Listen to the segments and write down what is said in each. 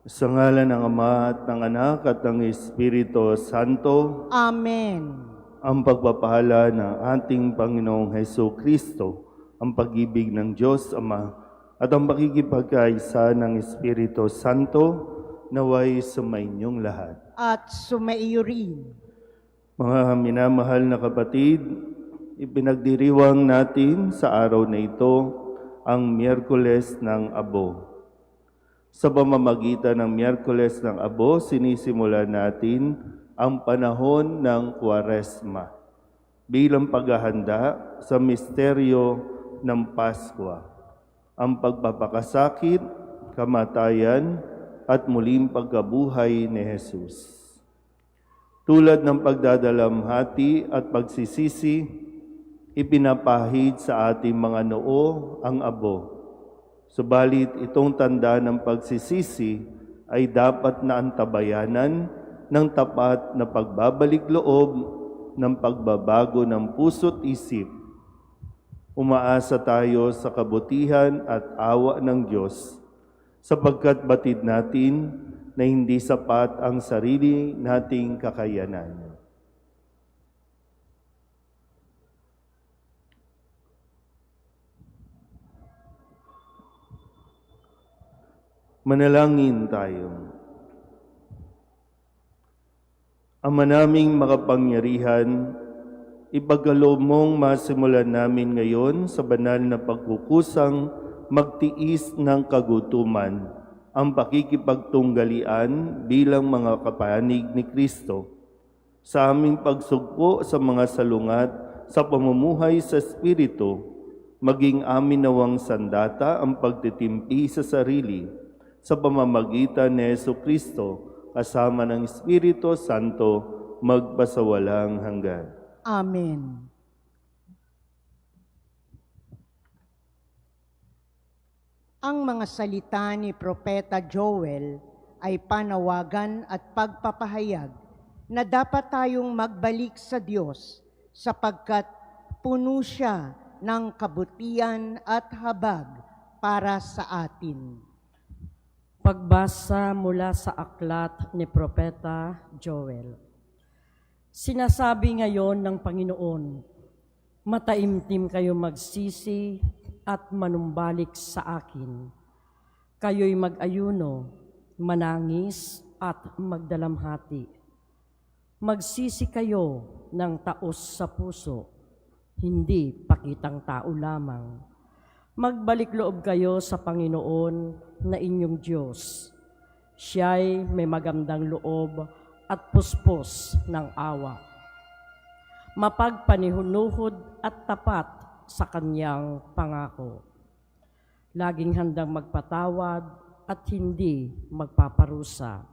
Sa ngalan ng Ama at ng Anak at ng Espiritu Santo, Amen. ang pagpapahala ng ating Panginoong Heso Kristo, ang pag-ibig ng Diyos Ama, at ang pakikipagkaisa ng Espiritu Santo, naway sumainyong lahat. At sumaiyo rin. Mga minamahal na kapatid, ipinagdiriwang natin sa araw na ito ang Miyerkules ng Abo. Sa pamamagitan ng Miyerkules ng Abo, sinisimula natin ang panahon ng Kwaresma bilang paghahanda sa misteryo ng Paskwa, ang pagpapakasakit, kamatayan, at muling pagkabuhay ni Jesus. Tulad ng pagdadalamhati at pagsisisi, ipinapahid sa ating mga noo ang abo. Subalit itong tanda ng pagsisisi ay dapat na antabayanan ng tapat na pagbabalik loob ng pagbabago ng puso't isip. Umaasa tayo sa kabutihan at awa ng Diyos, sapagkat batid natin na hindi sapat ang sarili nating kakayanan. Manalangin tayo. Ama naming makapangyarihan, ipagkaloob mong masimulan namin ngayon sa banal na pagkukusang magtiis ng kagutuman ang pakikipagtunggalian bilang mga kapanig ni Kristo sa aming pagsugpo sa mga salungat sa pamumuhay sa Espiritu, maging amin nawang sandata ang pagtitimpi sa sarili sa pamamagitan ni Jesucristo kasama ng Espiritu Santo magpasawalang hanggan. Amen. Ang mga salita ni Propeta Joel ay panawagan at pagpapahayag na dapat tayong magbalik sa Diyos sapagkat puno siya ng kabutihan at habag para sa atin. Pagbasa mula sa aklat ni Propeta Joel. Sinasabi ngayon ng Panginoon, mataimtim kayo magsisi at manumbalik sa akin. Kayo'y mag-ayuno, manangis at magdalamhati. Magsisi kayo ng taos sa puso, hindi pakitang tao lamang. Magbalik loob kayo sa Panginoon na inyong Diyos. Siya'y may magandang loob at puspos ng awa. Mapagpanihunuhod at tapat sa kanyang pangako. Laging handang magpatawad at hindi magpaparusa.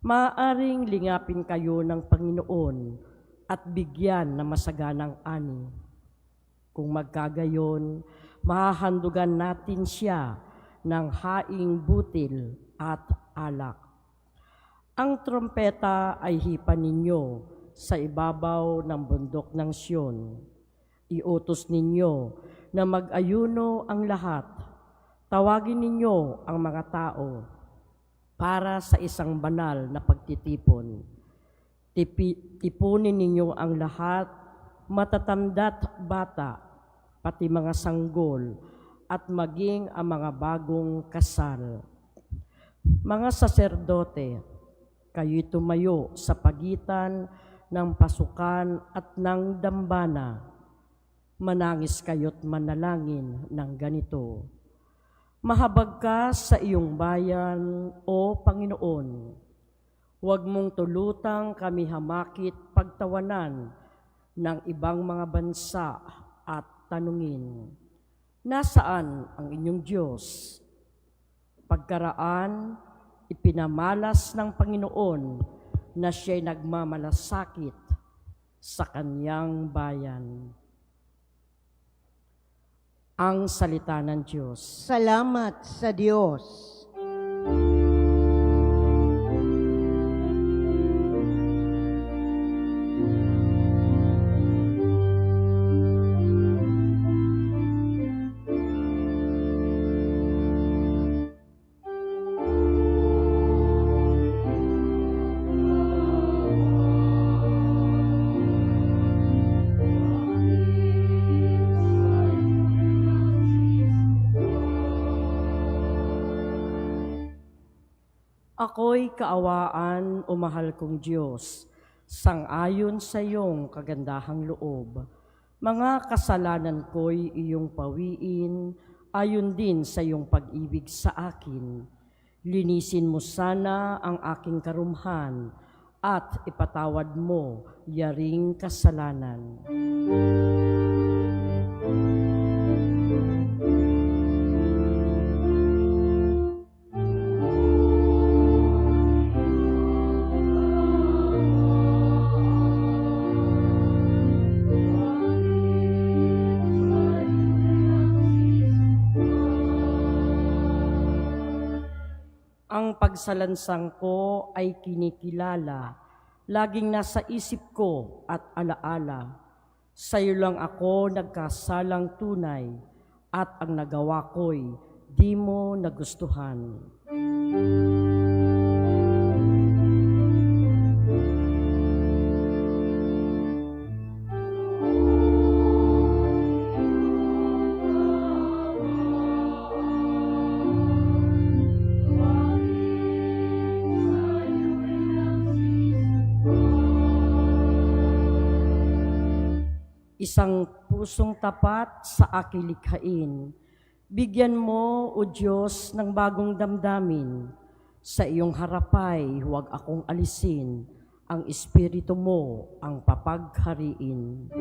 Maaaring lingapin kayo ng Panginoon at bigyan ng masaganang ani. Kung magkagayon, mahahandugan natin siya ng haing butil at alak. Ang trompeta ay hipan ninyo sa ibabaw ng bundok ng Siyon. Iutos ninyo na mag-ayuno ang lahat. Tawagin ninyo ang mga tao para sa isang banal na pagtitipon. Tipunin ninyo ang lahat, matatanda't bata, pati mga sanggol, at maging ang mga bagong kasal. Mga saserdote, kayo'y tumayo sa pagitan ng pasukan at ng dambana. Manangis kayo't manalangin ng ganito. Mahabag ka sa iyong bayan, O Panginoon. Huwag mong tulutang kami hamakit pagtawanan ng ibang mga bansa at tanungin, nasaan ang inyong Diyos? Pagkaraan, ipinamalas ng Panginoon na siya'y nagmamalasakit sa kanyang bayan. Ang salita ng Diyos. Salamat sa Diyos. Ako'y kaawaan o mahal kong Diyos, sang-ayon sa iyong kagandahang loob. Mga kasalanan ko'y iyong pawiin, ayon din sa iyong pag-ibig sa akin. Linisin mo sana ang aking karumhan at ipatawad mo yaring kasalanan. Ang pagsalansang ko ay kinikilala, laging nasa isip ko at alaala. Sa iyo lang ako nagkasalang tunay, at ang nagawa ko'y di mo nagustuhan. Isang pusong tapat sa aking likhain. Bigyan mo, O Diyos, ng bagong damdamin. Sa iyong harapay, huwag akong alisin. Ang Espiritu mo ang papaghariin.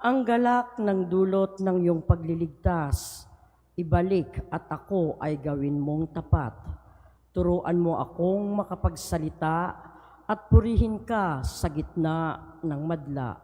Ang galak ng dulot ng iyong pagliligtas, ibalik at ako ay gawin mong tapat. Turuan mo akong makapagsalita at purihin ka sa gitna ng madla.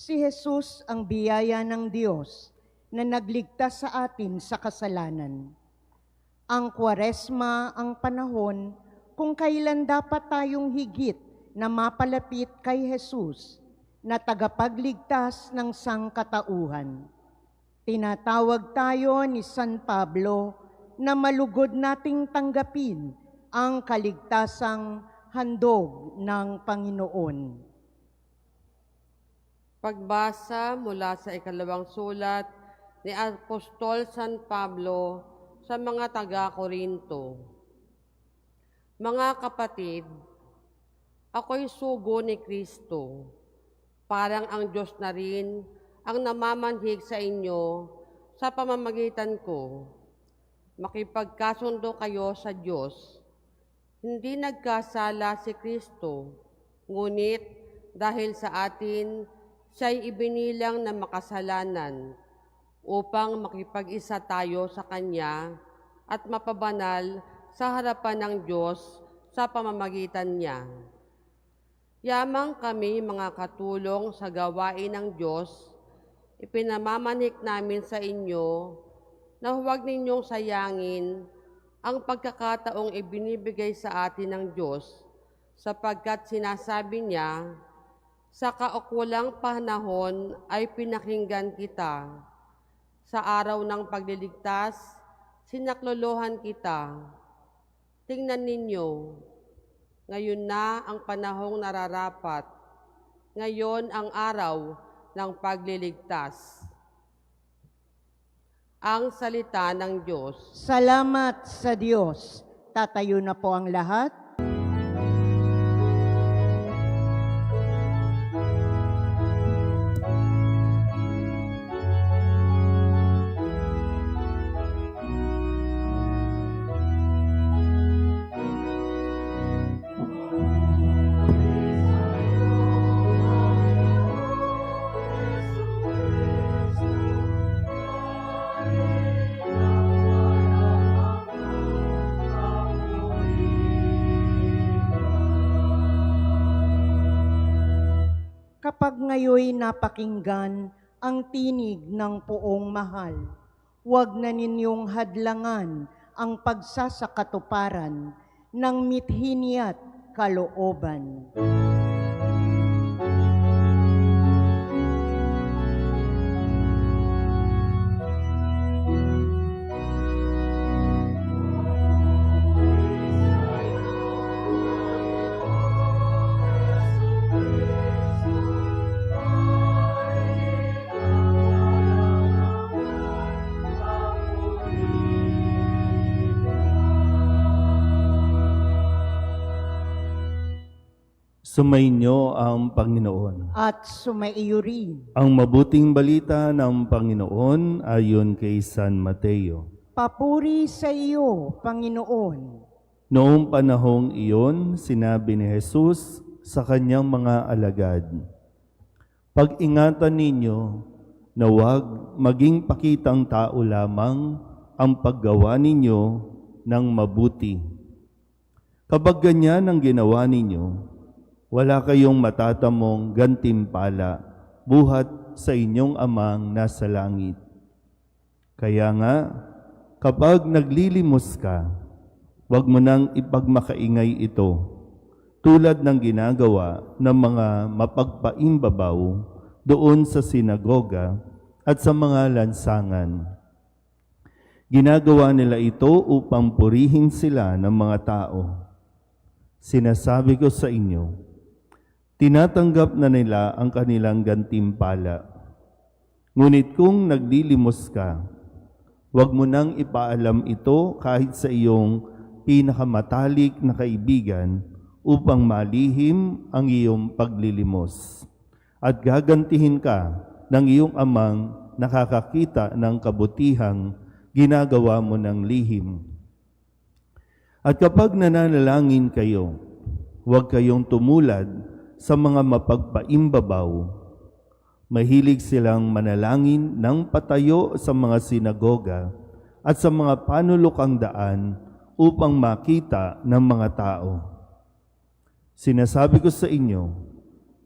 Si Jesus ang biyaya ng Diyos na nagligtas sa atin sa kasalanan. Ang Kwaresma ang panahon kung kailan dapat tayong higit na mapalapit kay Jesus na tagapagligtas ng sangkatauhan. Tinatawag tayo ni San Pablo na malugod nating tanggapin ang kaligtasang handog ng Panginoon. Pagbasa mula sa ikalawang sulat ni Apostol San Pablo sa mga taga-Korinto. Mga kapatid, ako'y sugo ni Kristo. Parang ang Diyos na rin ang namamanhig sa inyo sa pamamagitan ko. Makipagkasundo kayo sa Diyos. Hindi nagkasala si Kristo, ngunit dahil sa atin, siya'y ibinilang na makasalanan upang makipag-isa tayo sa Kanya at mapabanal sa harapan ng Diyos sa pamamagitan niya. Yamang kami mga katulong sa gawain ng Diyos, ipinamamanik namin sa inyo na huwag ninyong sayangin ang pagkakataong ibinibigay sa atin ng Diyos sapagkat sinasabi niya, sa kaukulang panahon ay pinakinggan kita. Sa araw ng pagliligtas, sinaklolohan kita. Tingnan ninyo, ngayon na ang panahong nararapat. Ngayon ang araw ng pagliligtas. Ang salita ng Diyos. Salamat sa Diyos. Tatayo na po ang lahat. kapag ngayoy napakinggan ang tinig ng poong mahal, huwag na ninyong hadlangan ang pagsasakatuparan ng mithin niya't kalooban. Sumainyo ang Panginoon. At sumaiyo rin. Ang mabuting balita ng Panginoon ayon kay San Mateo. Papuri sa iyo, Panginoon. Noong panahong iyon, sinabi ni Jesus sa kanyang mga alagad, "Pag-ingatan ninyo na huwag maging pakitang tao lamang ang paggawa ninyo ng mabuti. Kapag ganyan ang ginawa ninyo, wala kayong matatamong gantimpala buhat sa inyong amang nasa langit. Kaya nga, kapag naglilimos ka, huwag mo nang ipagmakaingay ito, tulad ng ginagawa ng mga mapagpaimbabaw doon sa sinagoga at sa mga lansangan. Ginagawa nila ito upang purihin sila ng mga tao. Sinasabi ko sa inyo, tinatanggap na nila ang kanilang gantimpala. Ngunit kung naglilimos ka, huwag mo nang ipaalam ito kahit sa iyong pinakamatalik na kaibigan upang malihim ang iyong paglilimos. At gagantihin ka ng iyong amang nakakakita ng kabutihang ginagawa mo ng lihim. At kapag nananalangin kayo, huwag kayong tumulad sa mga mapagpaimbabaw. Mahilig silang manalangin ng patayo sa mga sinagoga at sa mga panulokang daan upang makita ng mga tao. Sinasabi ko sa inyo,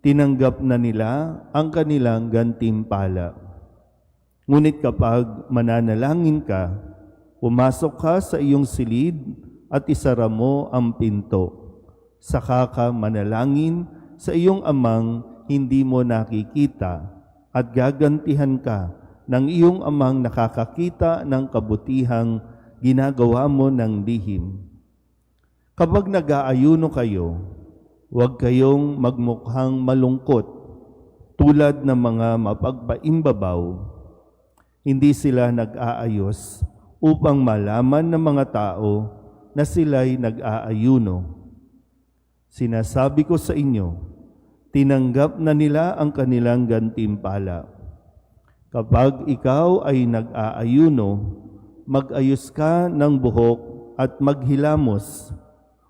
tinanggap na nila ang kanilang gantimpala. Ngunit kapag mananalangin ka, pumasok ka sa iyong silid at isara mo ang pinto. Saka ka manalangin sa iyong amang hindi mo nakikita at gagantihan ka ng iyong amang nakakakita ng kabutihang ginagawa mo ng lihim. Kapag nag-aayuno kayo, huwag kayong magmukhang malungkot tulad ng mga mapagpaimbabaw. Hindi sila nag-aayos upang malaman ng mga tao na sila'y nag-aayuno. Sinasabi ko sa inyo, tinanggap na nila ang kanilang gantimpala. Kapag ikaw ay nag-aayuno, mag-ayos ka ng buhok at maghilamos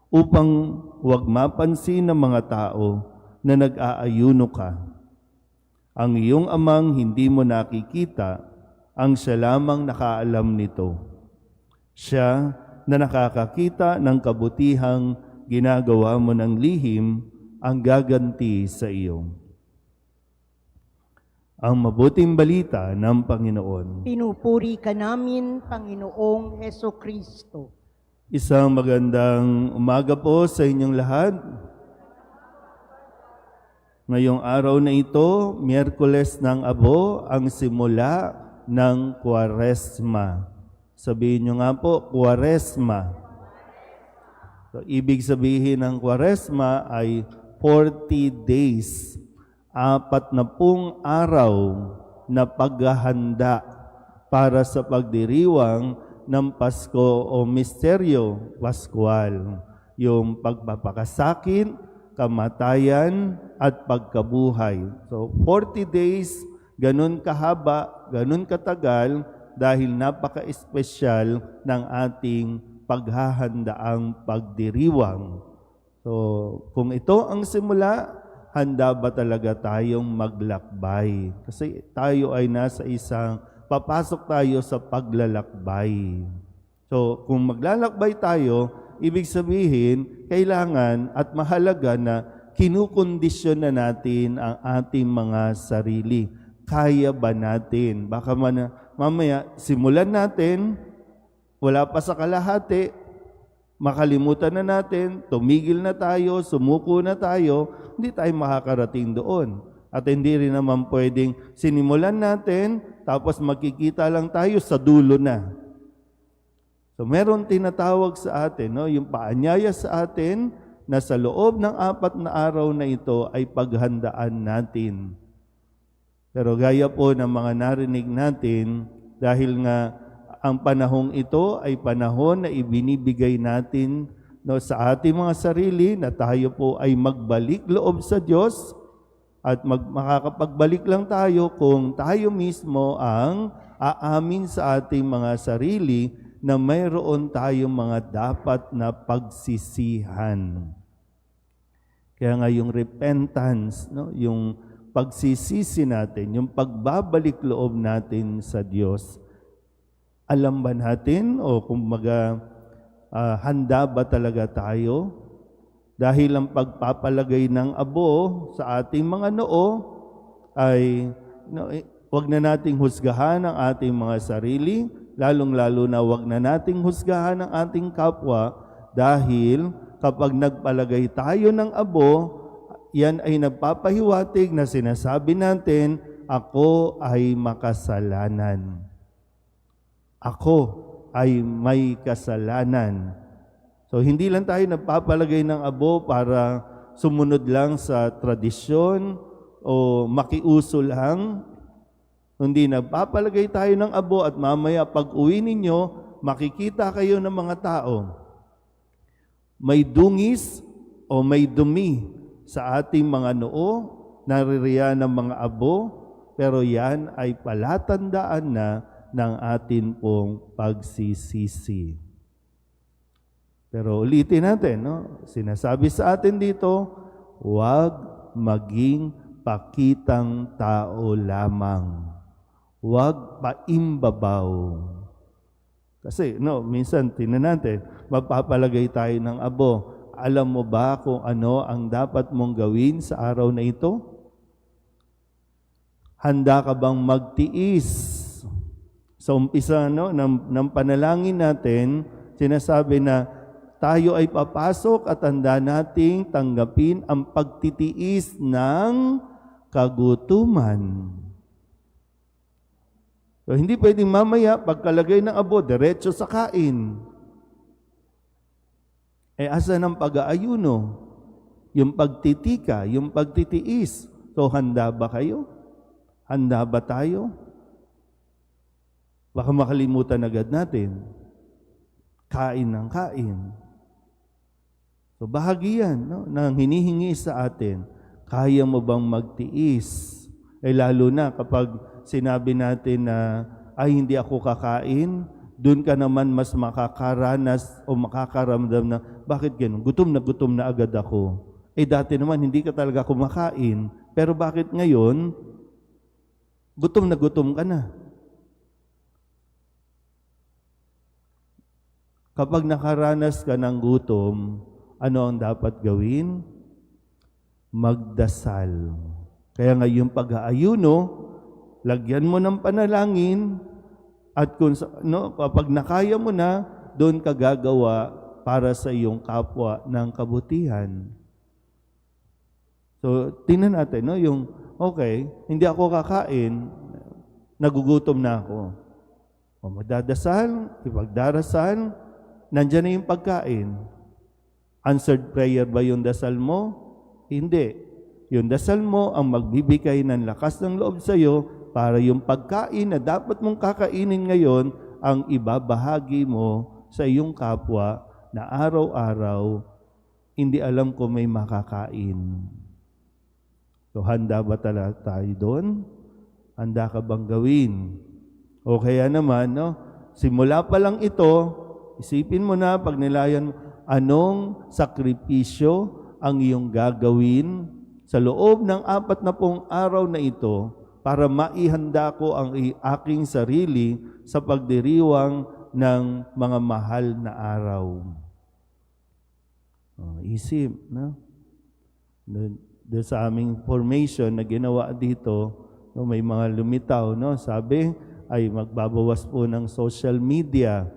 upang huwag mapansin ng mga tao na nag-aayuno ka. Ang iyong amang hindi mo nakikita, ang siya lamang nakaalam nito. Siya na nakakakita ng kabutihang ginagawa mo ng lihim ang gaganti sa iyo." Ang mabuting balita ng Panginoon. Pinupuri ka namin, Panginoong Hesukristo. Isang magandang umaga po sa inyong lahat. Ngayong araw na ito, Miyerkules ng Abo, ang simula ng Kwaresma. Sabihin nyo nga po, Kwaresma. So, ibig sabihin ng Kwaresma ay 40 days, 40 araw na paghahanda para sa pagdiriwang ng Pasko o Misteryo Pascual, yung pagpapakasakit, kamatayan, at pagkabuhay. So 40 days, ganun kahaba, ganun katagal, dahil napaka-espesyal ng ating paghahandaang pagdiriwang. So, kung ito ang simula, handa ba talaga tayong maglakbay? Kasi tayo ay nasa papasok tayo sa paglalakbay. So, kung maglalakbay tayo, ibig sabihin, kailangan at mahalaga na kinukondisyon na natin ang ating mga sarili. Kaya ba natin? Baka mamaya, simulan natin, wala pa sa kalahati, makalimutan na natin, tumigil na tayo, sumuko na tayo, hindi tayo makakarating doon. At hindi rin naman pwedeng sinimulan natin, tapos makikita lang tayo sa dulo na. So meron tinatawag sa atin, no? Yung paanyaya sa atin na sa loob ng 4 na araw na ito ay paghandaan natin. Pero gaya po ng mga narinig natin, dahil nga ang panahong ito ay panahon na ibinibigay natin, no, sa ating mga sarili na tayo po ay magbalik loob sa Diyos at makakapagbalik lang tayo kung tayo mismo ang aamin sa ating mga sarili na mayroon tayong mga dapat na pagsisihan. Kaya nga yung repentance, no, yung pagsisisi natin, yung pagbabalik loob natin sa Diyos, alam ba natin o kumbaga handa ba talaga tayo? Dahil ang pagpapalagay ng abo sa ating mga noo ay wag na nating husgahan ang ating mga sarili, lalong-lalo na wag na nating husgahan ang ating kapwa dahil kapag nagpalagay tayo ng abo, yan ay nagpapahiwatig na sinasabi natin, ako ay makasalanan. Ako ay may kasalanan. So, hindi lang tayo nagpapalagay ng abo para sumunod lang sa tradisyon o makiuso lang. Hindi nagpapalagay tayo ng abo at mamaya pag uwi ninyo, makikita kayo ng mga tao. May dungis o may dumi sa ating mga noo, naririyan ng mga abo, pero yan ay palatandaan na ng atin pong pagsisisi. Pero ulitin natin, no? Sinasabi sa atin dito, huwag maging pakitang tao lamang. Huwag paimbabaw. Kasi, minsan, tingnan natin, magpapalagay tayo ng abo. Alam mo ba kung ano ang dapat mong gawin sa araw na ito? Handa ka bang magtiis? Sa umpisa ng panalangin natin, sinasabi na tayo ay papasok at handa nating tanggapin ang pagtitiis ng kagutuman. So, hindi pwedeng mamaya pagkalagay ng abo, diretso sa kain. Asa ng pag-aayuno? Yung pagtitika, yung pagtitiis. So, handa ba kayo? Handa ba tayo? Baka makalimutan agad natin. Kain ng kain. So, bahagi yan, nang hinihingi sa atin. Kaya mo bang magtiis? Lalo na kapag sinabi natin na, ay hindi ako kakain, doon ka naman mas makakaranas o makakaramdam na, bakit ganun? Gutom na agad ako. Dati naman hindi ka talaga kumakain. Pero bakit ngayon, gutom ka na? Kapag nakaranas ka ng gutom, ano ang dapat gawin? Magdasal. Kaya nga yung pag-aayuno, lagyan mo ng panalangin, at kung kapag nakaya mo na, doon ka gagawa para sa iyong kapwa ng kabutihan. So, tingnan natin, okay, hindi ako kakain, nagugutom na ako. O magdadasal, ipagdarasal, nandiyan na yung pagkain. Answered prayer ba yung dasal mo? Hindi. Yung dasal mo ang magbibigay ng lakas ng loob sa iyo para yung pagkain na dapat mong kakainin ngayon ang ibabahagi mo sa iyong kapwa na araw-araw hindi alam kung may makakain. So, handa ba talaga tayo doon? Handa ka bang gawin? O kaya naman, simula pa lang ito, isipin mo na, pag nilayan mo, anong sakripisyo ang iyong gagawin sa loob ng 40 araw na ito para maihanda ko ang aking sarili sa pagdiriwang ng mga mahal na araw. Isip, Doon sa aming formation na ginawa dito, no, may mga lumitaw, no? Sabi ay magbabawas po ng social media.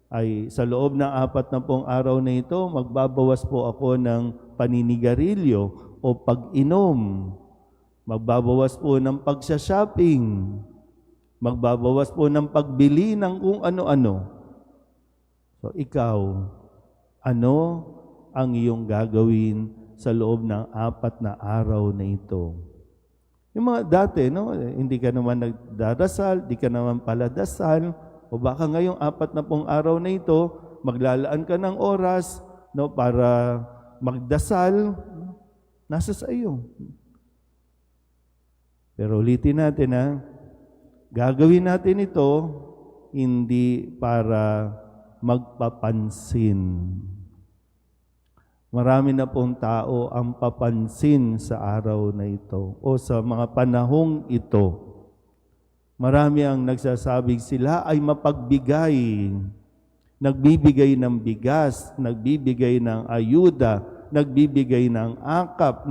Ay sa loob ng 40 araw na ito, magbabawas po ako ng paninigarilyo o pag-inom. Magbabawas po ng pagsha-shopping. Magbabawas po ng pagbili ng kung ano-ano. So ikaw, ano ang iyong gagawin sa loob ng 4 na araw na ito? Yung mga dati, no, hindi ka naman nagdarasal, hindi ka naman paladasal, o baka ngayong 40 araw na ito, maglalaan ka ng oras, no, para magdasal, nasa sa iyo. Pero ulitin natin, ha, gagawin natin ito hindi para magpapansin. Marami na pong tao ang papansin sa araw na ito o sa mga panahong ito. Marami ang nagsasabing sila ay mapagbigay. Nagbibigay ng bigas, nagbibigay ng ayuda, nagbibigay ng akap,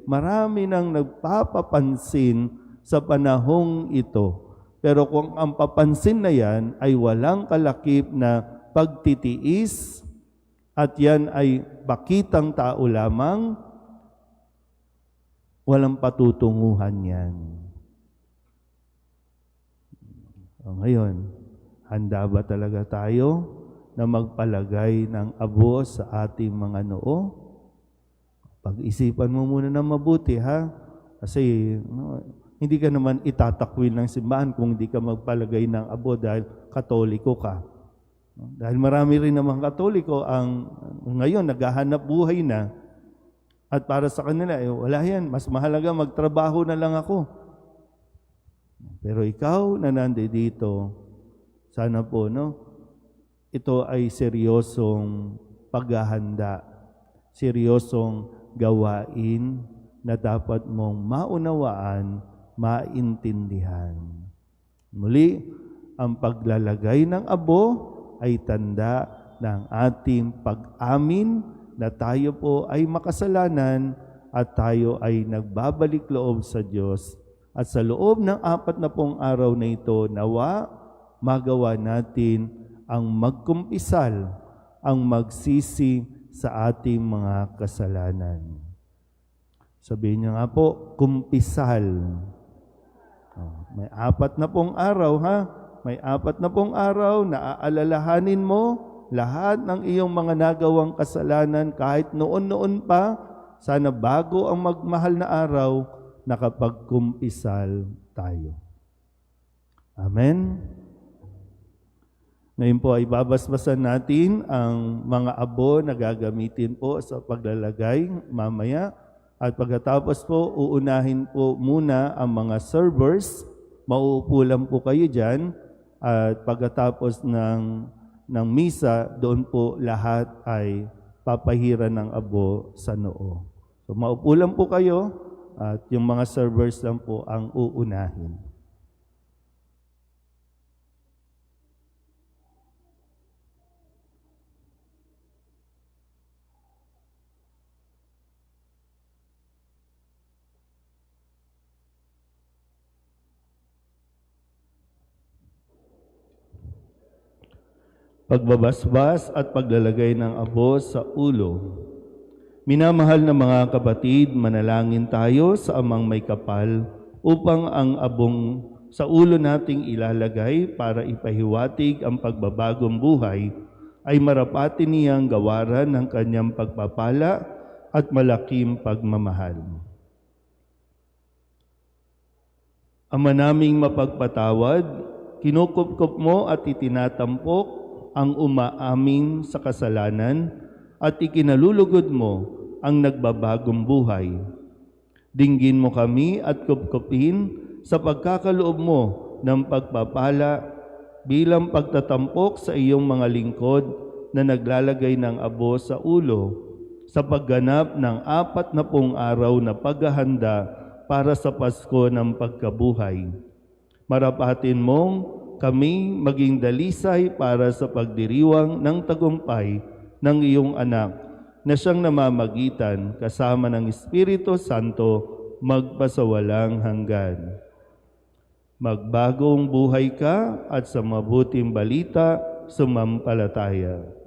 marami nang nagpapapansin sa panahong ito. Pero kung ang papansin na yan ay walang kalakip na pagtitiis, at yan ay bakitang tao lamang, walang patutunguhan yan. O ngayon, handa ba talaga tayo na magpalagay ng abo sa ating mga noo? Pag-isipan mo muna na mabuti, ha? Kasi hindi ka naman itatakwil ng simbahan kung hindi ka magpalagay ng abo dahil Katoliko ka. Dahil marami rin namang Katoliko ang ngayon naghahanap buhay na at para sa kanila, wala yan, mas mahalaga magtrabaho na lang ako. Pero ikaw na nandito, sana po, no, ito ay seryosong paghahanda, seryosong gawain na dapat mong maunawaan, maintindihan. Muli, ang paglalagay ng abo ay tanda ng ating pag-amin na tayo po ay makasalanan at tayo ay nagbabalik loob sa Diyos. At sa loob ng 40 araw na ito, nawa magawa natin ang magkumpisal, ang magsisi sa ating mga kasalanan. Sabihin niyo nga po, kumpisal. May 40 araw, ha? May 40 araw na aalalahanin mo lahat ng iyong mga nagawang kasalanan kahit noon-noon pa. Sana bago ang magmahal na araw, nakapagkumpisal tayo. Amen? Ngayon po ay babasbasan natin ang mga abo na gagamitin po sa paglalagay mamaya. At pagkatapos po, uunahin po muna ang mga servers. Mauupo lang po kayo dyan. At pagkatapos ng misa, doon po lahat ay papahiran ng abo sa noo. So maupo lang po kayo at yung mga servers lang po ang uunahin. Pagbabasbas at paglalagay ng abo sa ulo. Minamahal na mga kapatid, manalangin tayo sa Amang May Kapal upang ang abong sa ulo nating ilalagay para ipahiwatig ang pagbabagong buhay ay marapati niyang gawaran ng kanyang pagpapala at malaking pagmamahal. Ama naming mapagpatawad, kinukupkup mo at itinatampok ang umaamin sa kasalanan at ikinalulugod mo ang nagbabagong buhay. Dinggin mo kami at kupkupin sa pagkakaloob mo ng pagpapala bilang pagtatampok sa iyong mga lingkod na naglalagay ng abo sa ulo sa pagganap ng 40 araw na paghahanda para sa Pasko ng pagkabuhay. Marapatin mong kami maging dalisay para sa pagdiriwang ng tagumpay ng iyong anak na siyang namamagitan kasama ng Espiritu Santo magpasawalang hanggan. Magbagong buhay ka at sa mabuting balita sumampalataya.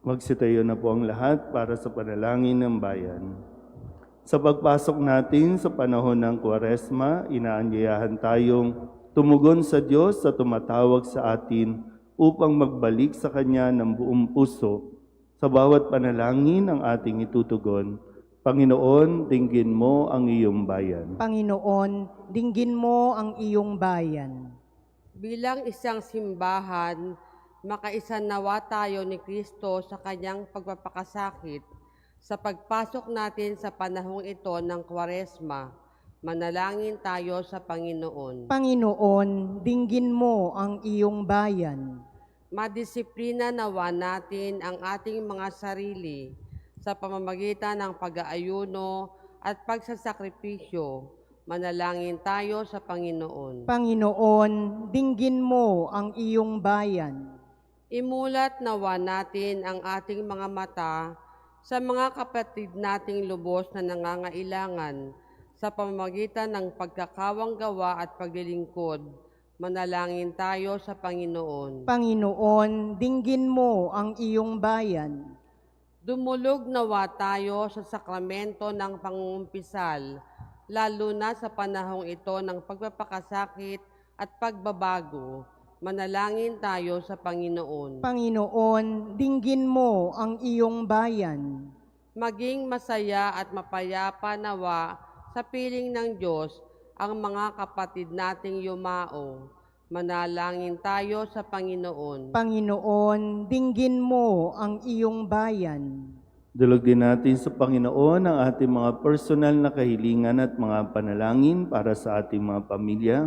Magsitayo na po ang lahat para sa panalangin ng bayan. Sa pagpasok natin sa panahon ng Kwaresma, inaanyayahan tayong tumugon sa Diyos sa tumatawag sa atin upang magbalik sa Kanya ng buong puso. Sa bawat panalangin ang ating itutugon, Panginoon, dinggin mo ang iyong bayan. Panginoon, dinggin mo ang iyong bayan. Bilang isang simbahan, makaisa nawa tayo ni Kristo sa kanyang pagpapakasakit. Sa pagpasok natin sa panahong ito ng Kwaresma, manalangin tayo sa Panginoon. Panginoon, dinggin mo ang iyong bayan. Madisiplina nawa natin ang ating mga sarili sa pamamagitan ng pag-aayuno at pagsasakripisyo. Manalangin tayo sa Panginoon. Panginoon, dinggin mo ang iyong bayan. Imulat nawa natin ang ating mga mata sa mga kapatid nating lubos na nangangailangan sa pamamagitan ng pagkakawanggawa at paglilingkod. Manalangin tayo sa Panginoon. Panginoon, dinggin mo ang iyong bayan. Dumulog nawa tayo sa sakramento ng pangungumpisal, lalo na sa panahong ito ng pagpapakasakit at pagbabago. Manalangin tayo sa Panginoon. Panginoon, dinggin mo ang iyong bayan. Maging masaya at mapayapa nawa sa piling ng Diyos ang mga kapatid nating yumao. Manalangin tayo sa Panginoon. Panginoon, dinggin mo ang iyong bayan. Dulog din natin sa Panginoon ang ating mga personal na kahilingan at mga panalangin para sa ating mga pamilya,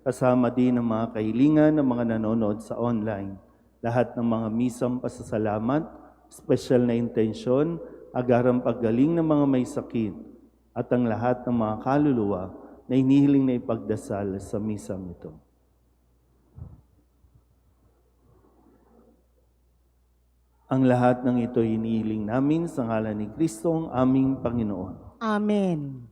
kasama din ang mga kahilingan ng mga nanonood sa online. lahat ng mga misang pasasalamat, espesyal na intensyon, agarang paggaling ng mga may sakit, at ang lahat ng mga kaluluwa na inihiling na ipagdasal sa misang ito. Ang lahat ng ito inihiling namin sa ngalan ni Kristo ang aming Panginoon. Amen.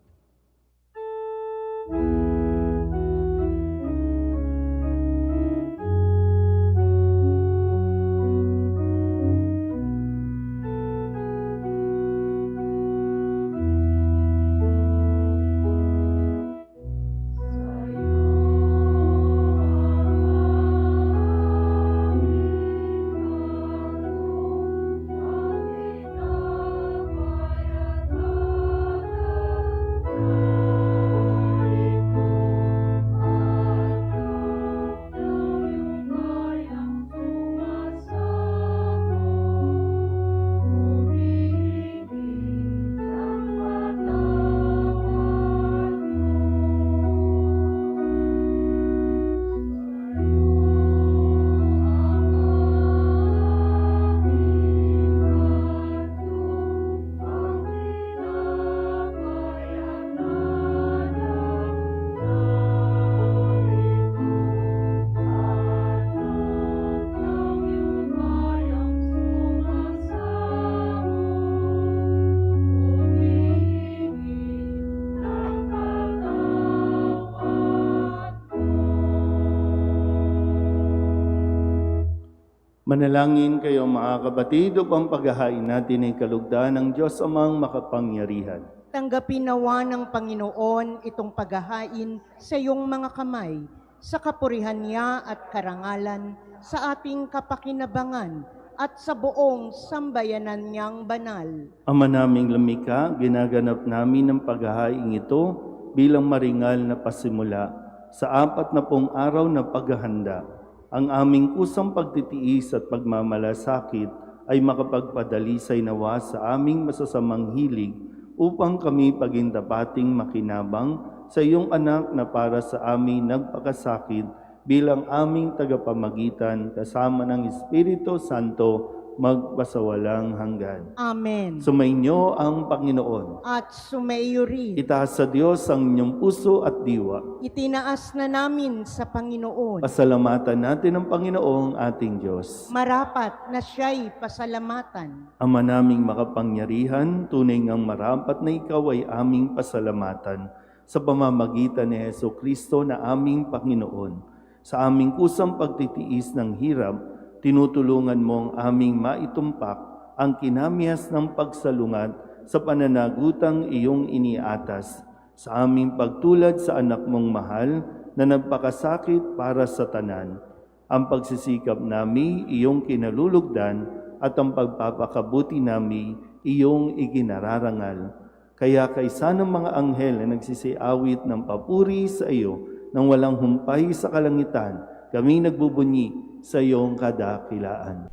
Manalangin kayo mga kapatid upang paghahain natin ay kalugdan ng Diyos amang makapangyarihan. Tanggapin nawa ng Panginoon itong paghahain sa iyong mga kamay, sa kapurihan niya at karangalan, sa ating kapakinabangan, at sa buong sambayanan niyang banal. Ama naming lumikha, ginaganap namin ang paghahain ito bilang maringal na pasimula sa 40 araw na paghahanda. Ang aming kusang pagtitiis at pagmamalasakit ay makapagpadalisay nawa sa aming masasamang hilig upang kami pagintapating makinabang sa iyong anak na para sa amin nagpakasakit bilang aming tagapamagitan kasama ng Espiritu Santo magpasawalang hanggan. Amen. Sumainyo ang Panginoon. At sumaiyo rin. Itaas sa Diyos ang inyong puso at diwa. Itinaas na namin sa Panginoon. Pasalamatan natin ang Panginoong ating Diyos. Marapat na siya'y pasalamatan. Ama naming makapangyarihan, tunay ngang marapat na ikaw ay aming pasalamatan sa pamamagitan ni Jesucristo na aming Panginoon. Sa aming kusang pagtitiis ng hirap, tinutulungan mo ang aming maitumpak ang kinamihas ng pagsalungat sa pananagutang iyong iniatas. Sa aming pagtulad sa anak mong mahal na nagpakasakit para sa tanan, ang pagsisikap nami iyong kinalulugdan at ang pagpapakabuti nami iyong iginararangal. Kaya kaysa ng mga anghel na nagsisiawit ng papuri sa iyo nang walang humpay sa kalangitan, kami nagbubunyi sa iyong kadakilaan.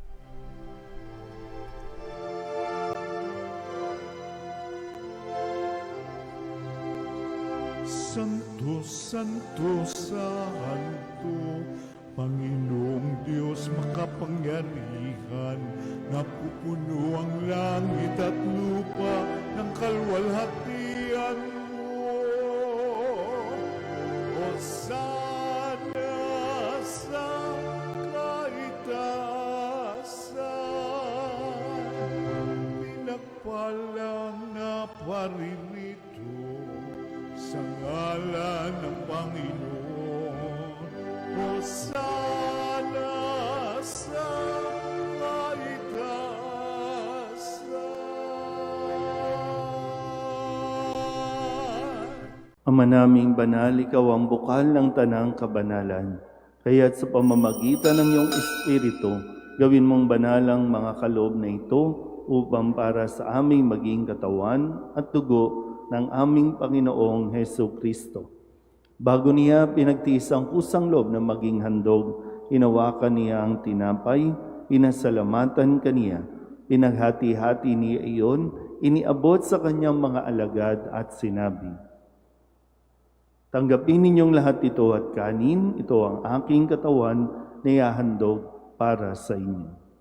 Santo, Santo, Santo, Panginoong Diyos makapangyarihan, napupuno ang langit at lupa ng kalwalhatian mo. Hosana sa kaitaasan, pinagpalang na paririto sa ngalan ng Panginoon. Hosana sa kaitaasan. Ama naming banal, ikaw ang bukal ng tanang kabanalan. Kaya't sa pamamagitan ng iyong Espiritu, gawin mong banal ang mga kaloob na ito upang para sa aming maging katawan at dugo ng aming Panginoong Jesucristo. Bago niya pinagtiis ang kusang loob na maging handog, hinawakan niya ang tinapay, pinasalamatan kaniya, pinaghati-hati niya iyon, iniabot sa kanyang mga alagad at sinabi, "Tanggapin ninyong lahat ito at kanin, ito ang aking katawan na ihahandog para sa inyo.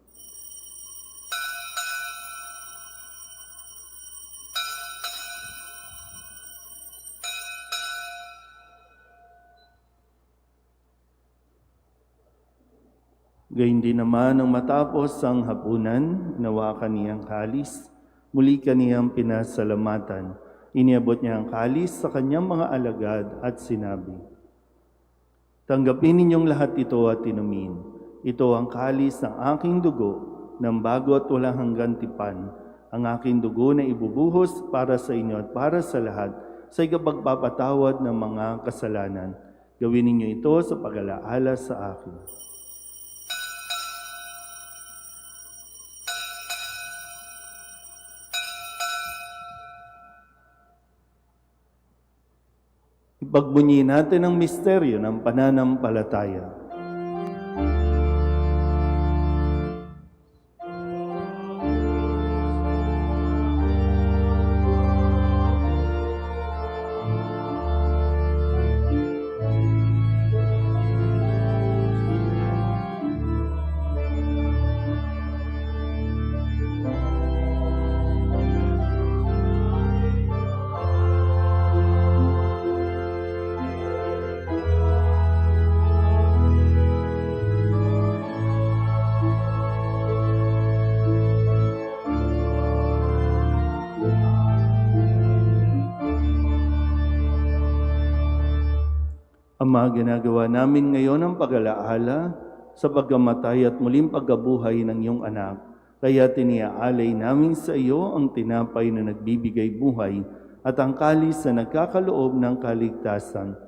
Gayun din naman nang matapos ang hapunan, inawakan niya ang kalis, muli kaniyang pinasalamatan. Iniabot niya ang kalis sa kanyang mga alagad at sinabi, "Tanggapin ninyong lahat ito at inumin. Ito ang kalis ng aking dugo, ng bago at walang hanggang tipan. Ang aking dugo na ibubuhos para sa inyo at para sa lahat sa ikapagpapatawad ng mga kasalanan. Gawin ninyo ito sa pag-alaala sa akin." Ipagbunyi natin ang misteryo ng pananampalataya. Ama, ginagawa namin ngayon ang pag-alaala sa pagkamatay at muling pagkabuhay ng iyong anak. Kaya tiniaalay namin sa iyo ang tinapay na nagbibigay buhay at ang kalis na nagkakaloob ng kaligtasan.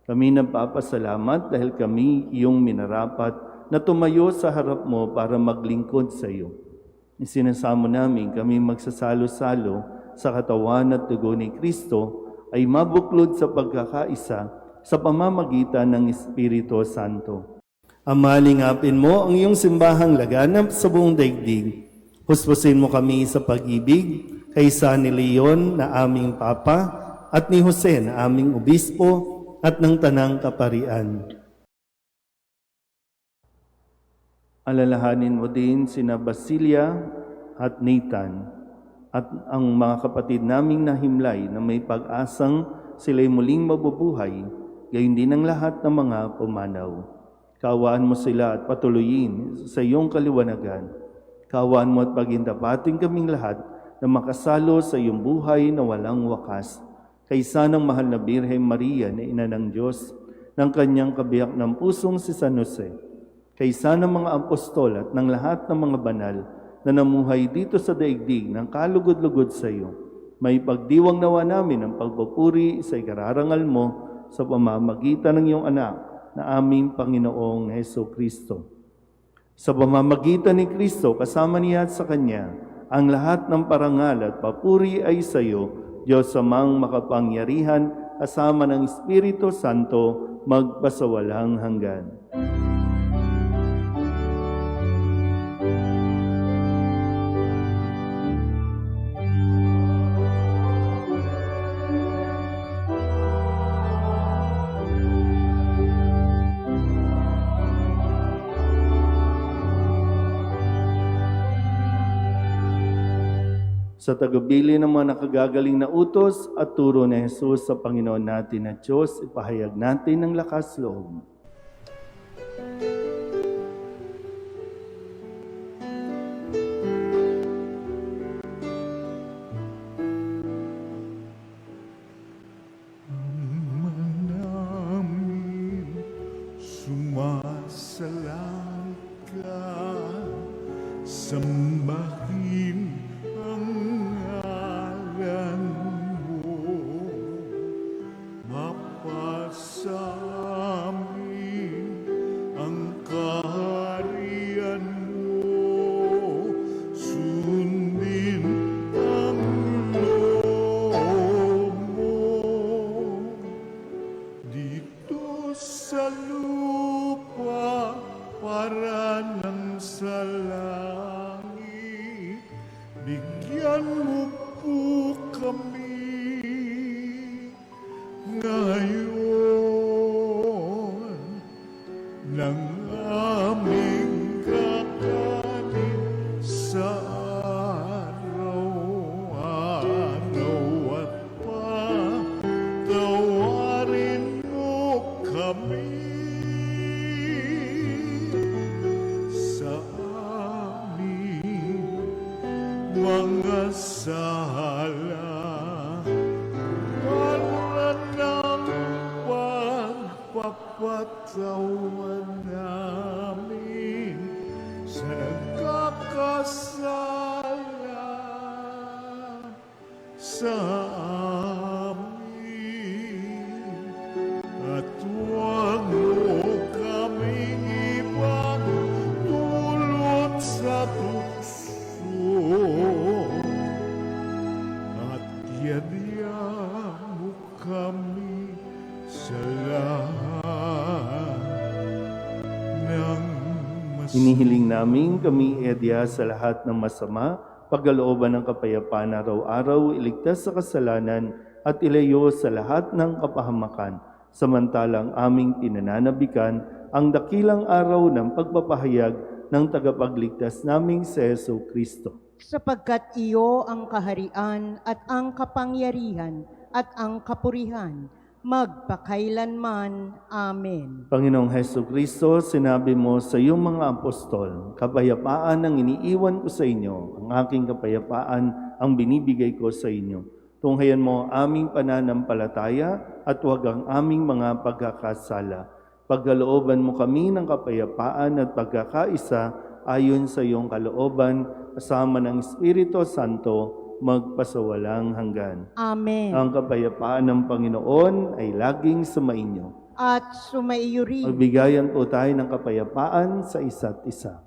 Kami nagpapasalamat dahil kami iyong minarapat na tumayo sa harap mo para maglingkod sa iyo. Isinasamo namin kami magsasalo-salo sa katawan at dugo ni Kristo ay mabuklod sa pagkakaisa sa pamamagitan ng Espiritu Santo. Ama, lingapin mo ang iyong simbahang laganap sa buong daigdig. Huspusin mo kami sa pag-ibig kay San Leon na aming Papa at ni Jose na aming Obispo at ng Tanang Kaparian. Alalahanin mo din sina Basilia at Nathan at ang mga kapatid naming nahimlay na may pag-asang sila'y muling mabubuhay, gayon din ang lahat ng mga pumanaw. Kaawaan mo sila at patuloyin sa iyong kaliwanagan. Kaawaan mo at pagindapating kaming lahat na makasalo sa iyong buhay na walang wakas. Kaysa ng mahal na Birhen Maria na Ina ng Diyos, ng kanyang kabiyak ng pusong si San Jose, kaysa ng mga apostol at ng lahat ng mga banal na namuhay dito sa daigdig ng kalugod-lugod sa iyo, may pagdiwang nawa namin ang pagpupuri sa ikararangal mo sa pamamagitan ng iyong anak na aming Panginoong Hesukristo. Sa pamamagitan ni Kristo, kasama niya at sa Kanya, ang lahat ng parangal at papuri ay sa iyo, Diyos amang makapangyarihan, kasama ng Espiritu Santo, magpasawalang hanggan. Sa tagubilin ng mga nakagagaling na utos at turo ni Jesus sa Panginoon natin na Diyos, ipahayag natin ng lakas loob. namin sumasalang ka, sambahin ang ngalan mo, mapasamin ang kaharian mo, sundin ang loob mo dito sa lupa para nang sa langit. Bigyan mo po kami ngayon ng aming mga sala para ng pagpapatawan namin sa nagkakasala sa amin. At huwag mo kaming ibang dulot sa tukso at yadya mo kami sa lahat ng masama. Hinihiling namin kami edya sa lahat ng masama, pagkalooban ng kapayapaan araw-araw, iligtas sa kasalanan at ilayo sa lahat ng kapahamakan. Samantalang aming pinananabikan ang dakilang araw ng pagpapahayag ng tagapagligtas naming si Hesu Kristo. Sapagkat iyo ang kaharian at ang kapangyarihan at ang kapurihan, magpakailanman. Amen. Panginoong Hesu Kristo, sinabi mo sa iyong mga apostol, kapayapaan ang iniiwan ko sa inyo, ang aking kapayapaan ang binibigay ko sa inyo. Tunghayan mo ang aming pananampalataya at huwag ang aming mga pagkakasala. Pagkalooban mo kami ng kapayapaan at pagkakaisa ayon sa iyong kalooban, kasama ng Espiritu Santo, magpasawalang hanggan. Amen. Ang kapayapaan ng Panginoon ay laging sumainyo. At sumaiyo rin. Magbigayan po tayo ng kapayapaan sa isa't isa.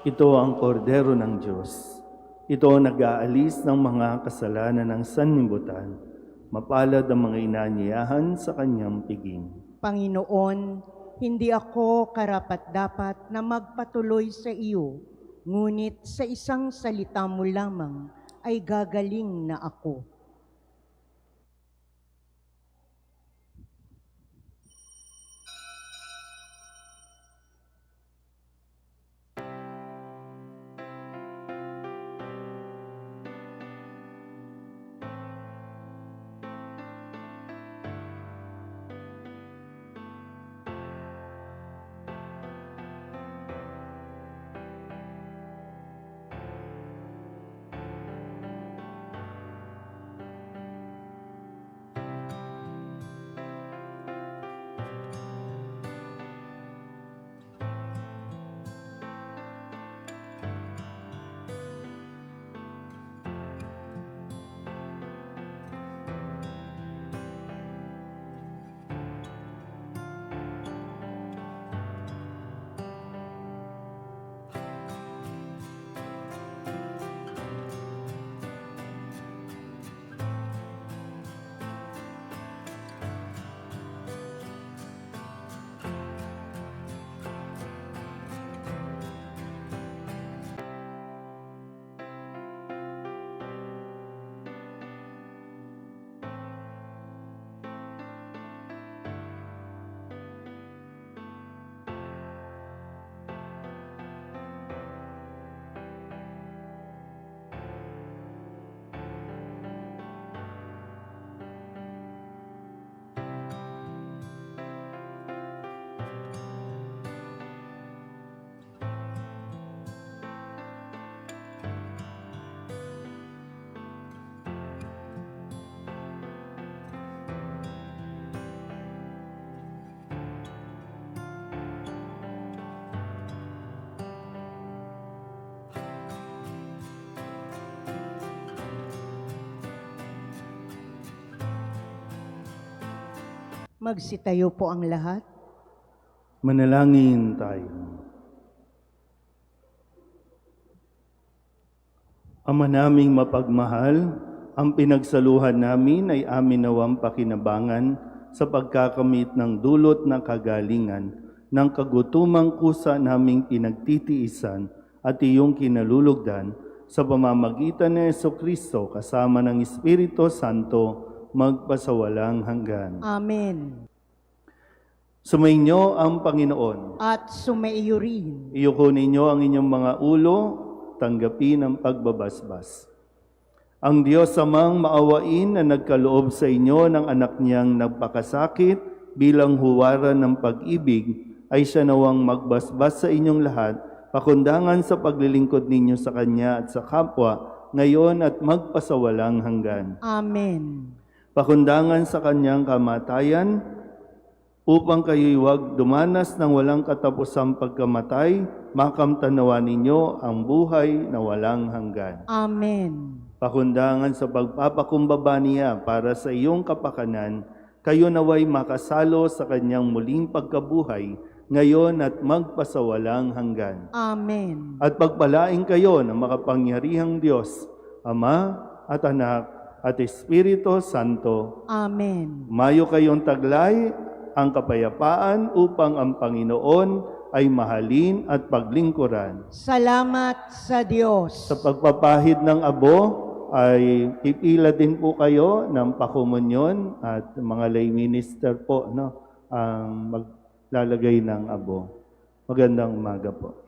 Ito ang kordero ng Diyos. Ito ang nag-aalis ng mga kasalanan ng sanlibutan. Mapalad ang mga inanyayahan sa kanyang piging. Panginoon, hindi ako karapat-dapat na magpatuloy sa iyo, ngunit sa isang salita mo lamang ay gagaling na ako. Magsitayo po ang lahat. Manalangin tayo. Ama naming mapagmahal, ang pinagsaluhan namin ay amin nawang pakinabangan sa pagkakamit ng dulot ng kagalingan ng kagutumang kusa naming pinagtitiisan at iyong kinalulugdan sa pamamagitan ni Jesucristo kasama ng Espiritu Santo magpasawalang hanggan. Amen. Sumainyo ang Panginoon. At sumaiyo rin. Iyuko ninyo ang inyong mga ulo, tanggapin ang pagbabasbas. Ang Diyos Amang maawain na nagkaloob sa inyo ng anak niyang nagpakasakit bilang huwaran ng pag-ibig, ay siya nawang magbasbas sa inyong lahat, pakundangan sa paglilingkod ninyo sa Kanya at sa kapwa, ngayon at magpasawalang hanggan. Amen. Pakundangan sa Kanyang kamatayan, upang kayo'y huwag dumanas ng walang katapusang pagkamatay, makamtanawa ninyo ang buhay na walang hanggan. Amen. Pakundangan sa pagpapakumbaba niya para sa iyong kapakanan, kayo naway makasalo sa kanyang muling pagkabuhay, ngayon at magpasawalang hanggan. Amen. At pagpalain kayo ng makapangyarihang Diyos, Ama at Anak at Espiritu Santo. Amen. Mayo kayong taglay ang kapayapaan upang ang Panginoon ay mahalin at paglingkuran. Salamat sa Diyos. Sa pagpapahid ng abo ay pipila din po kayo ng pakomunyon at mga lay minister po ang maglalagay ng abo. Magandang umaga po.